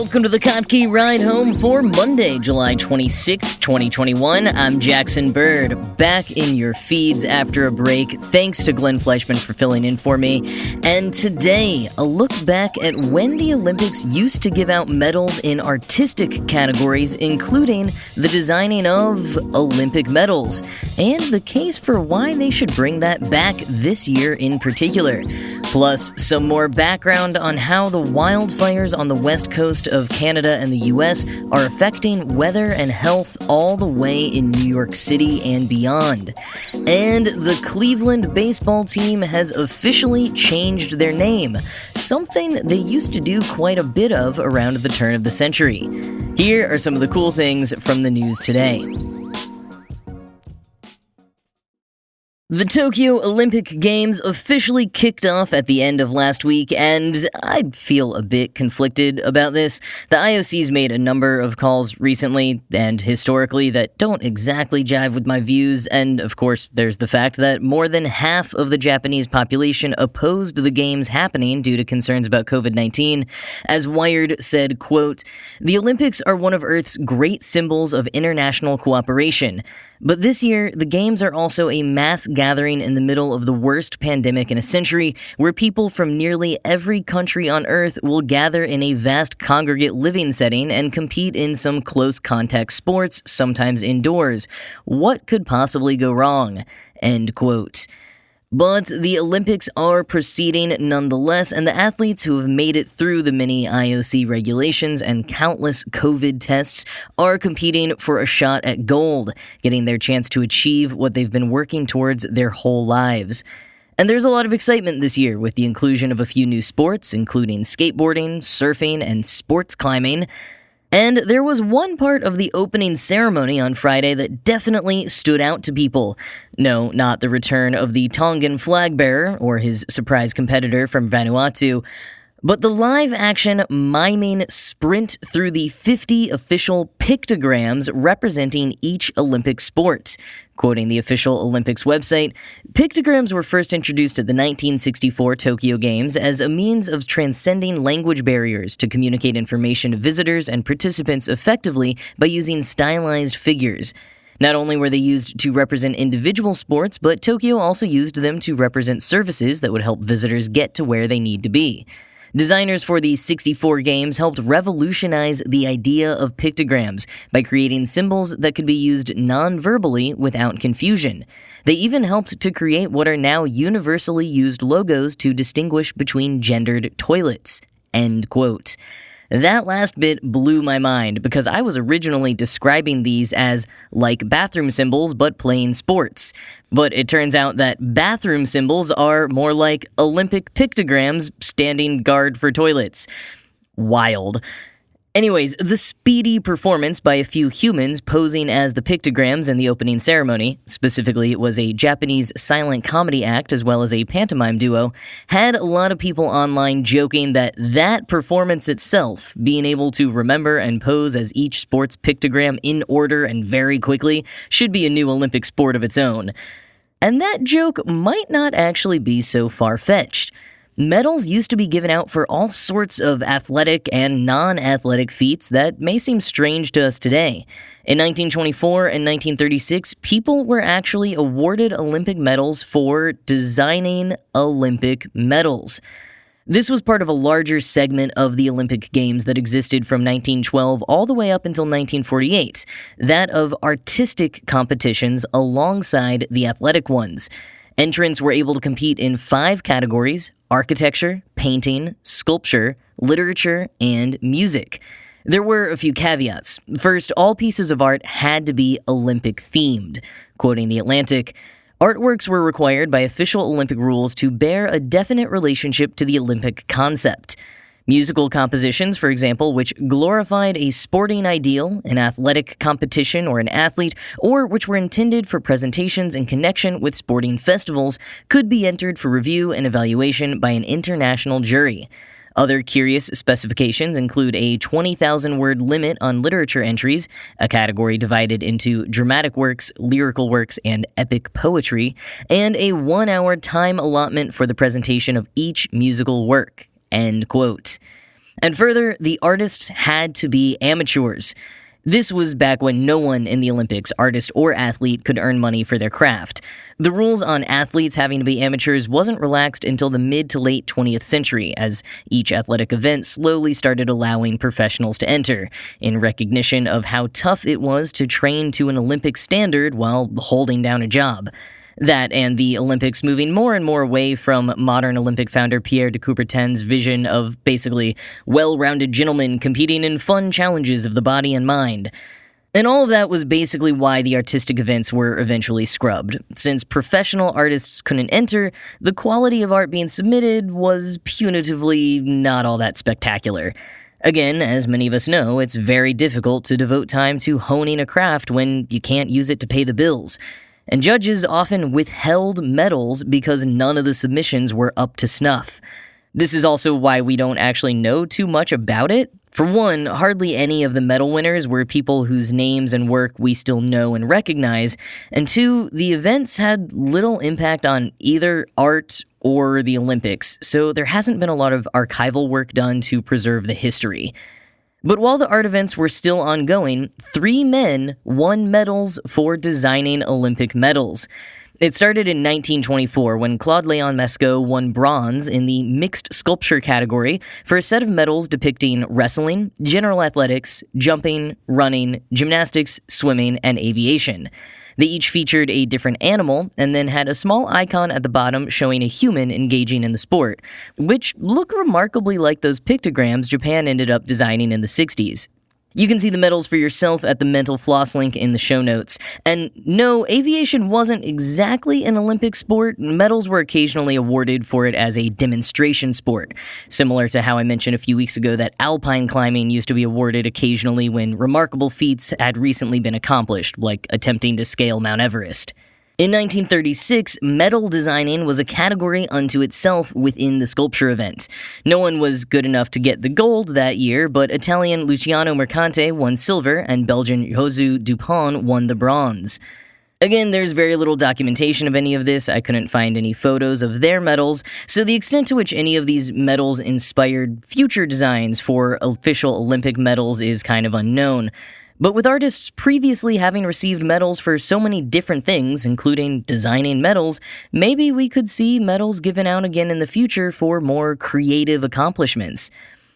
Welcome to the Kottke Ride Home for Monday, July 26th, 2021. I'm Jackson Bird, back in your feeds after a break. Thanks to Glenn Fleischman for filling in for me. And today, a look back at when the Olympics used to give out medals in artistic categories, including the designing of Olympic medals, and the case for why they should bring that back this year in particular. Plus, some more background on how the wildfires on the west coast of Canada and the US are affecting weather and health all the way in New York City and beyond. And the Cleveland baseball team has officially changed their name, something they used to do quite a bit of around the turn of the century. Here are some of the cool things from the news today. The Tokyo Olympic Games officially kicked off at the end of last week, and I feel a bit conflicted about this. The IOC's made a number of calls recently and historically that don't exactly jive with my views, and of course there's the fact that more than half of the Japanese population opposed the games happening due to concerns about COVID-19. As Wired said, quote, "The Olympics are one of Earth's great symbols of international cooperation. But this year, the Games are also a mass gathering in the middle of the worst pandemic in a century, where people from nearly every country on Earth will gather in a vast congregate living setting and compete in some close contact sports, sometimes indoors. What could possibly go wrong?" End quote. But the Olympics are proceeding nonetheless, and the athletes who have made it through the many IOC regulations and countless COVID tests are competing for a shot at gold, getting their chance to achieve what they've been working towards their whole lives. And there's a lot of excitement this year with the inclusion of a few new sports, including skateboarding, surfing, and sports climbing. And there was one part of the opening ceremony on Friday that definitely stood out to people. No, not the return of the Tongan flag bearer or his surprise competitor from Vanuatu, but the live-action miming sprint through the 50 official pictograms representing each Olympic sport. Quoting the official Olympics website, pictograms were first introduced at the 1964 Tokyo Games as a means of transcending language barriers to communicate information to visitors and participants effectively by using stylized figures. Not only were they used to represent individual sports, but Tokyo also used them to represent services that would help visitors get to where they need to be. Designers for the 64 games helped revolutionize the idea of pictograms by creating symbols that could be used non-verbally without confusion. They even helped to create what are now universally used logos to distinguish between gendered toilets. End quote. That last bit blew my mind because I was originally describing these as like bathroom symbols but playing sports. But it turns out that bathroom symbols are more like Olympic pictograms standing guard for toilets. Wild. Anyways, the speedy performance by a few humans posing as the pictograms in the opening ceremony, specifically it was a Japanese silent comedy act as well as a pantomime duo, had a lot of people online joking that performance itself, being able to remember and pose as each sport's pictogram in order and very quickly, should be a new Olympic sport of its own. And that joke might not actually be so far-fetched. Medals used to be given out for all sorts of athletic and non-athletic feats that may seem strange to us today. In 1924 and 1936, people were actually awarded Olympic medals for designing Olympic medals. This was part of a larger segment of the Olympic Games that existed from 1912 all the way up until 1948, that of artistic competitions alongside the athletic ones. Entrants were able to compete in 5 categories: architecture, painting, sculpture, literature, and music. There were a few caveats. First, all pieces of art had to be Olympic-themed. Quoting The Atlantic, artworks were required by official Olympic rules to bear a definite relationship to the Olympic concept. Musical compositions, for example, which glorified a sporting ideal, an athletic competition, or an athlete, or which were intended for presentations in connection with sporting festivals, could be entered for review and evaluation by an international jury. Other curious specifications include a 20,000-word limit on literature entries, a category divided into dramatic works, lyrical works, and epic poetry, and a 1-hour time allotment for the presentation of each musical work. End quote. And further, the artists had to be amateurs. This was back when no one in the Olympics, artist or athlete, could earn money for their craft. The rules on athletes having to be amateurs wasn't relaxed until the mid to late 20th century, as each athletic event slowly started allowing professionals to enter, in recognition of how tough it was to train to an Olympic standard while holding down a job. That and the Olympics moving more and more away from modern Olympic founder Pierre de Coubertin's vision of basically well-rounded gentlemen competing in fun challenges of the body and mind. And all of that was basically why the artistic events were eventually scrubbed. Since professional artists couldn't enter, the quality of art being submitted was punitively not all that spectacular. Again, as many of us know, it's very difficult to devote time to honing a craft when you can't use it to pay the bills. And judges often withheld medals because none of the submissions were up to snuff. This is also why we don't actually know too much about it. For one, hardly any of the medal winners were people whose names and work we still know and recognize, and two, the events had little impact on either art or the Olympics, so there hasn't been a lot of archival work done to preserve the history. But while the art events were still ongoing, 3 men won medals for designing Olympic medals. It started in 1924 when Claude-Léon Mascot won bronze in the mixed sculpture category for a set of medals depicting wrestling, general athletics, jumping, running, gymnastics, swimming, and aviation. They each featured a different animal, and then had a small icon at the bottom showing a human engaging in the sport, which look remarkably like those pictograms Japan ended up designing in the 60s. You can see the medals for yourself at the Mental Floss link in the show notes. And no, aviation wasn't exactly an Olympic sport. Medals were occasionally awarded for it as a demonstration sport, similar to how I mentioned a few weeks ago that alpine climbing used to be awarded occasionally when remarkable feats had recently been accomplished, like attempting to scale Mount Everest. In 1936, medal designing was a category unto itself within the sculpture event. No one was good enough to get the gold that year, but Italian Luciano Mercante won silver and Belgian Josu Dupont won the bronze. Again, there's very little documentation of any of this. I couldn't find any photos of their medals, so the extent to which any of these medals inspired future designs for official Olympic medals is kind of unknown. But with artists previously having received medals for so many different things, including designing medals, maybe we could see medals given out again in the future for more creative accomplishments.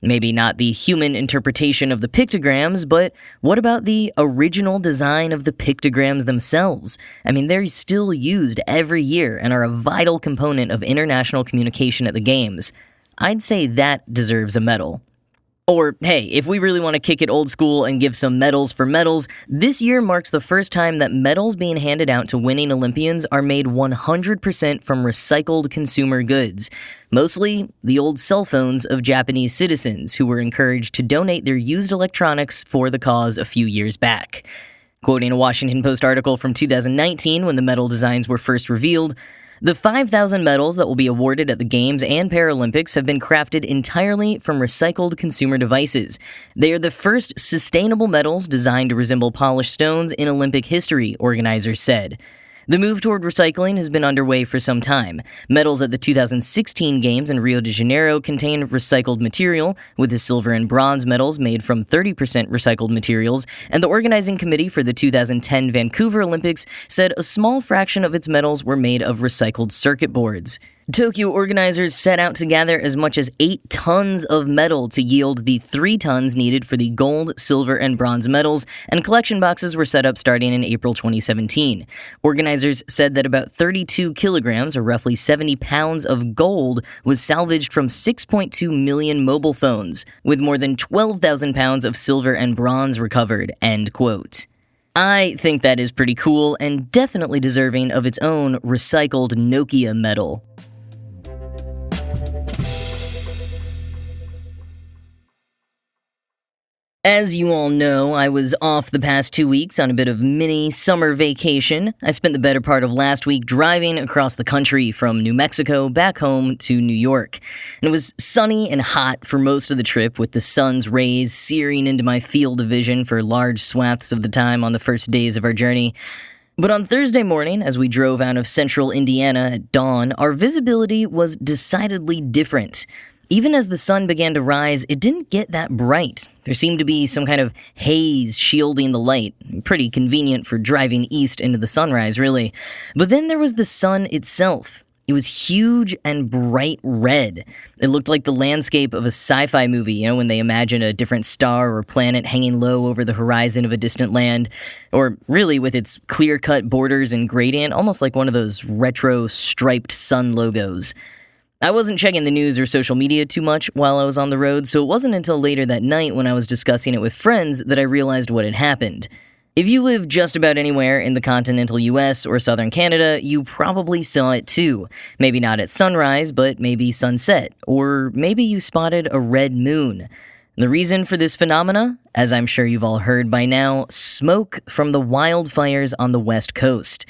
Maybe not the human interpretation of the pictograms, but what about the original design of the pictograms themselves? I mean, they're still used every year and are a vital component of international communication at the Games. I'd say that deserves a medal. Or, hey, if we really want to kick it old school and give some medals for medals, this year marks the first time that medals being handed out to winning Olympians are made 100% from recycled consumer goods. Mostly the old cell phones of Japanese citizens who were encouraged to donate their used electronics for the cause a few years back. Quoting a Washington Post article from 2019 when the medal designs were first revealed, the 5,000 medals that will be awarded at the Games and Paralympics have been crafted entirely from recycled consumer devices. They are the first sustainable medals designed to resemble polished stones in Olympic history, organizers said. The move toward recycling has been underway for some time. Medals at the 2016 Games in Rio de Janeiro contained recycled material, with the silver and bronze medals made from 30% recycled materials, and the organizing committee for the 2010 Vancouver Olympics said a small fraction of its medals were made of recycled circuit boards. Tokyo organizers set out to gather as much as 8 tons of metal to yield the 3 tons needed for the gold, silver, and bronze medals, and collection boxes were set up starting in April 2017. Organizers said that about 32 kilograms, or roughly 70 pounds of gold, was salvaged from 6.2 million mobile phones, with more than 12,000 pounds of silver and bronze recovered, end quote. I think that is pretty cool and definitely deserving of its own recycled Nokia medal. As you all know, I was off the past 2 weeks on a bit of mini summer vacation. I spent the better part of last week driving across the country from New Mexico back home to New York. And it was sunny and hot for most of the trip, with the sun's rays searing into my field of vision for large swaths of the time on the first days of our journey. But on Thursday morning, as we drove out of central Indiana at dawn, our visibility was decidedly different. Even as the sun began to rise, it didn't get that bright. There seemed to be some kind of haze shielding the light. Pretty convenient for driving east into the sunrise, really. But then there was the sun itself. It was huge and bright red. It looked like the landscape of a sci-fi movie, when they imagine a different star or planet hanging low over the horizon of a distant land. Or really, with its clear-cut borders and gradient, almost like one of those retro striped sun logos. I wasn't checking the news or social media too much while I was on the road, so it wasn't until later that night when I was discussing it with friends that I realized what had happened. If you live just about anywhere in the continental US or southern Canada, you probably saw it too. Maybe not at sunrise, but maybe sunset, or maybe you spotted a red moon. The reason for this phenomena, as I'm sure you've all heard by now, smoke from the wildfires on the West Coast.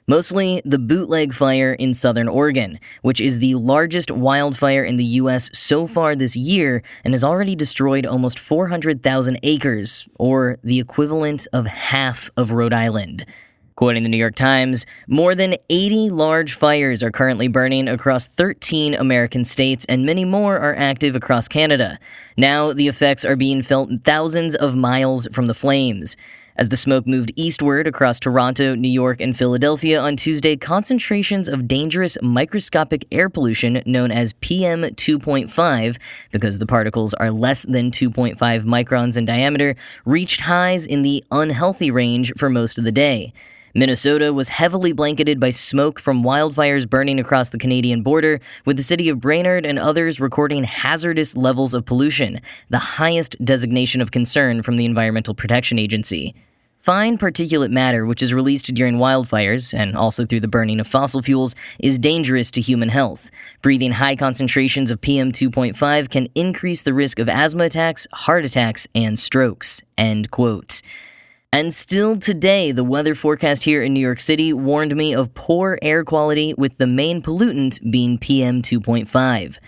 Mostly the Bootleg Fire in southern Oregon, which is the largest wildfire in the U.S. so far this year and has already destroyed almost 400,000 acres, or the equivalent of half of Rhode Island. Quoting the New York Times, more than 80 large fires are currently burning across 13 American states, and many more are active across Canada. Now, the effects are being felt thousands of miles from the flames. As the smoke moved eastward across Toronto, New York, and Philadelphia on Tuesday, concentrations of dangerous microscopic air pollution known as PM 2.5, because the particles are less than 2.5 microns in diameter, reached highs in the unhealthy range for most of the day. Minnesota was heavily blanketed by smoke from wildfires burning across the Canadian border, with the city of Brainerd and others recording hazardous levels of pollution, the highest designation of concern from the Environmental Protection Agency. Fine particulate matter, which is released during wildfires, and also through the burning of fossil fuels, is dangerous to human health. Breathing high concentrations of PM 2.5 can increase the risk of asthma attacks, heart attacks, and strokes. End quote. And still today, the weather forecast here in New York City warned me of poor air quality, with the main pollutant being PM 2.5.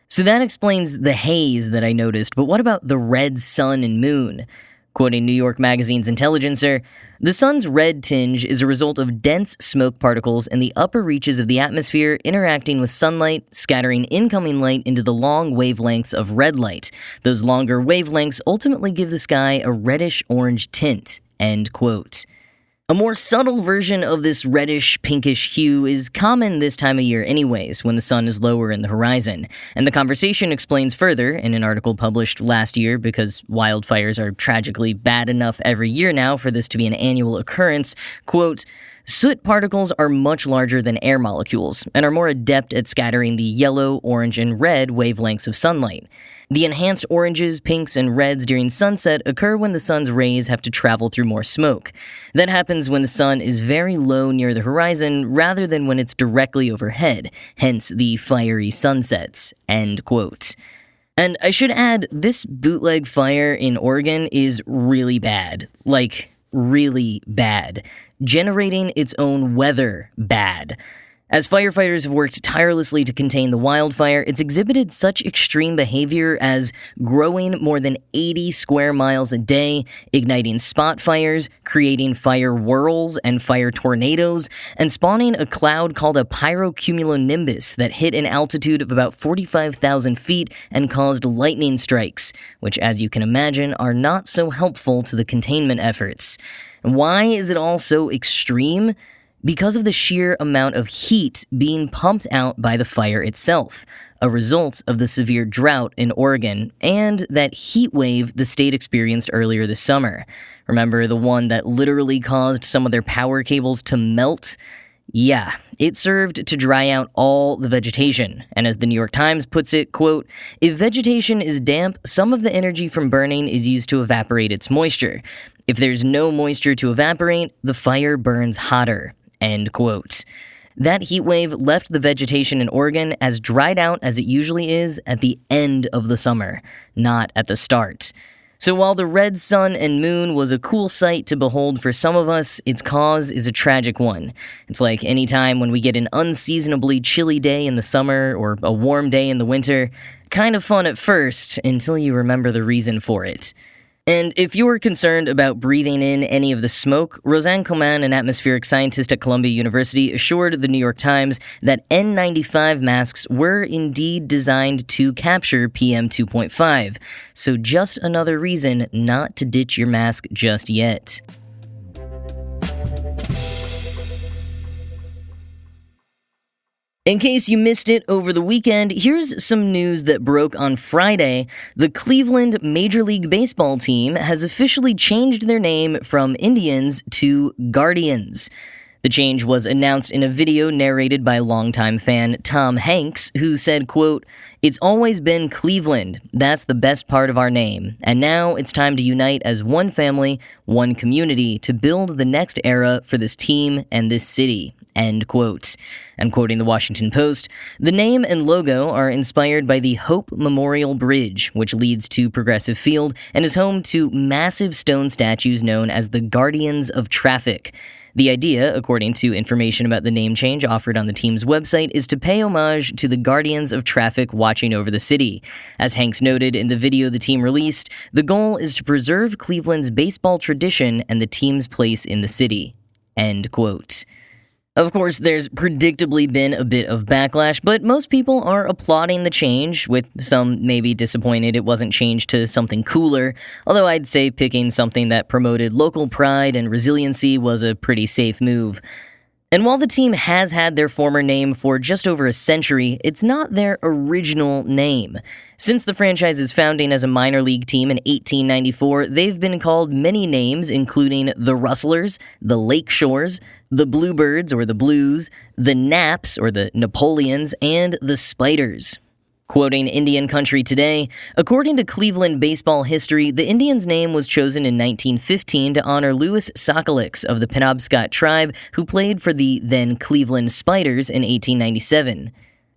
So that explains the haze that I noticed, but what about the red sun and moon? Quoting New York Magazine's Intelligencer, the sun's red tinge is a result of dense smoke particles in the upper reaches of the atmosphere interacting with sunlight, scattering incoming light into the long wavelengths of red light. Those longer wavelengths ultimately give the sky a reddish-orange tint. End quote. A more subtle version of this reddish-pinkish hue is common this time of year anyways, when the sun is lower in the horizon, and the conversation explains further in an article published last year, because wildfires are tragically bad enough every year now for this to be an annual occurrence. Quote, soot particles are much larger than air molecules, and are more adept at scattering the yellow, orange, and red wavelengths of sunlight. The enhanced oranges, pinks, and reds during sunset occur when the sun's rays have to travel through more smoke. That happens when the sun is very low near the horizon rather than when it's directly overhead, hence the fiery sunsets. End quote. And I should add, this bootleg fire in Oregon is really bad. Like, really bad. Generating its own weather bad. As firefighters have worked tirelessly to contain the wildfire, it's exhibited such extreme behavior as growing more than 80 square miles a day, igniting spot fires, creating fire whirls and fire tornadoes, and spawning a cloud called a pyrocumulonimbus that hit an altitude of about 45,000 feet and caused lightning strikes, which, as you can imagine, are not so helpful to the containment efforts. And why is it all so extreme? Because of the sheer amount of heat being pumped out by the fire itself, a result of the severe drought in Oregon and that heat wave the state experienced earlier this summer. Remember the one that literally caused some of their power cables to melt? Yeah, it served to dry out all the vegetation, and as the New York Times puts it, quote, if vegetation is damp, some of the energy from burning is used to evaporate its moisture. If there's no moisture to evaporate, the fire burns hotter. End quote. That heat wave left the vegetation in Oregon as dried out as it usually is at the end of the summer, not at the start. So while the red sun and moon was a cool sight to behold for some of us, its cause is a tragic one. It's like any time when we get an unseasonably chilly day in the summer or a warm day in the winter. Kind of fun at first, until you remember the reason for it. And if you were concerned about breathing in any of the smoke, Roseanne Coman, an atmospheric scientist at Columbia University, assured the New York Times that N95 masks were indeed designed to capture PM 2.5. So just another reason not to ditch your mask just yet. In case you missed it over the weekend, here's some news that broke on Friday. The Cleveland Major League Baseball team has officially changed their name from Indians to Guardians. The change was announced in a video narrated by longtime fan Tom Hanks, who said, quote, "It's always been Cleveland. That's the best part of our name. And now it's time to unite as one family, one community to build the next era for this team and this city." End quote. I'm quoting the Washington Post. The name and logo are inspired by the Hope Memorial Bridge, which leads to Progressive Field and is home to massive stone statues known as the Guardians of Traffic. The idea, according to information about the name change offered on the team's website, is to pay homage to the Guardians of Traffic watching over the city. As Hanks noted in the video the team released, the goal is to preserve Cleveland's baseball tradition and the team's place in the city. End quote. Of course, there's predictably been a bit of backlash, but most people are applauding the change, with some maybe disappointed it wasn't changed to something cooler, although I'd say picking something that promoted local pride and resiliency was a pretty safe move. And while the team has had their former name for just over a century, it's not their original name. Since the franchise's founding as a minor league team in 1894, they've been called many names, including the Rustlers, the Lake Shores, the Bluebirds or the Blues, the Naps or the Napoleons, and the Spiders. Quoting Indian Country Today, according to Cleveland baseball history, the Indians' name was chosen in 1915 to honor Louis Sokolics of the Penobscot tribe, who played for the then Cleveland Spiders in 1897.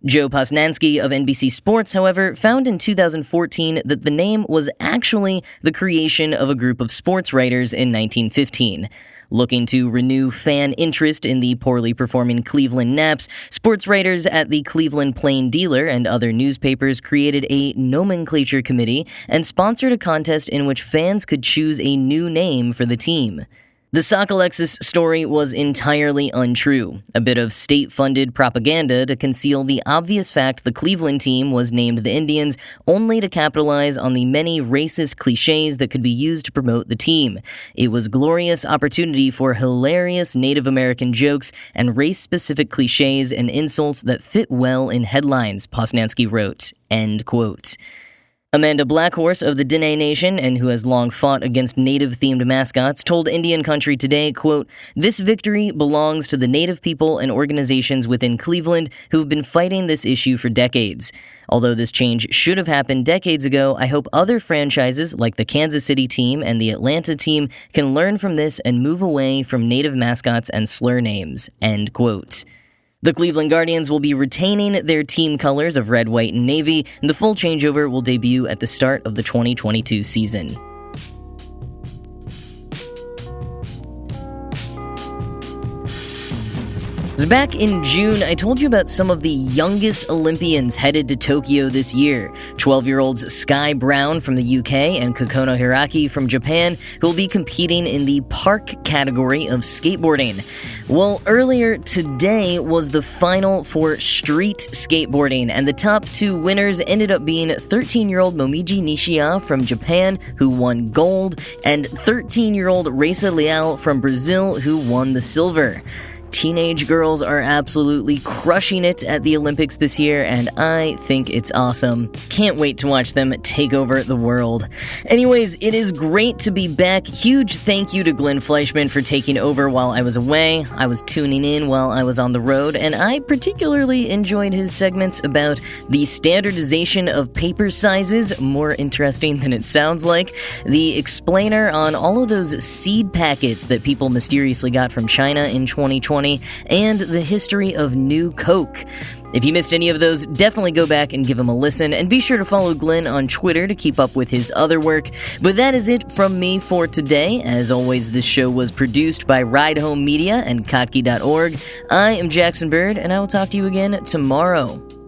Joe Posnanski of NBC Sports, however, found in 2014 that the name was actually the creation of a group of sports writers in 1915. Looking to renew fan interest in the poorly performing Cleveland Naps, sports writers at the Cleveland Plain Dealer and other newspapers created a nomenclature committee and sponsored a contest in which fans could choose a new name for the team. The Sokolexis story was entirely untrue, a bit of state-funded propaganda to conceal the obvious fact the Cleveland team was named the Indians only to capitalize on the many racist cliches that could be used to promote the team. It was glorious opportunity for hilarious Native American jokes and race-specific cliches and insults that fit well in headlines, Posnanski wrote. End quote. Amanda Blackhorse of the Diné Nation, and who has long fought against Native-themed mascots, told Indian Country Today, quote, "This victory belongs to the Native people and organizations within Cleveland who have been fighting this issue for decades. Although this change should have happened decades ago, I hope other franchises like the Kansas City team and the Atlanta team can learn from this and move away from Native mascots and slur names." End quote. The Cleveland Guardians will be retaining their team colors of red, white, and navy, and the full changeover will debut at the start of the 2022 season. So back in June, I told you about some of the youngest Olympians headed to Tokyo this year. 12-year-olds Sky Brown from the UK and Kokono Hiraki from Japan, who will be competing in the park category of skateboarding. Well, earlier today was the final for street skateboarding, and the top two winners ended up being 13-year-old Momiji Nishiya from Japan, who won gold, and 13-year-old Reisa Leal from Brazil, who won the silver. Teenage girls are absolutely crushing it at the Olympics this year, and I think it's awesome. Can't wait to watch them take over the world. Anyways, it is great to be back. Huge thank you to Glenn Fleischman for taking over while I was away. I was tuning in while I was on the road, and I particularly enjoyed his segments about the standardization of paper sizes, more interesting than it sounds like, the explainer on all of those seed packets that people mysteriously got from China in 2020, and the history of New Coke. If you missed any of those, definitely go back and give them a listen, and be sure to follow Glenn on Twitter to keep up with his other work. But that is it from me for today. As always, this show was produced by Ride Home Media and Kotke.org. I am Jackson Bird, and I will talk to you again tomorrow.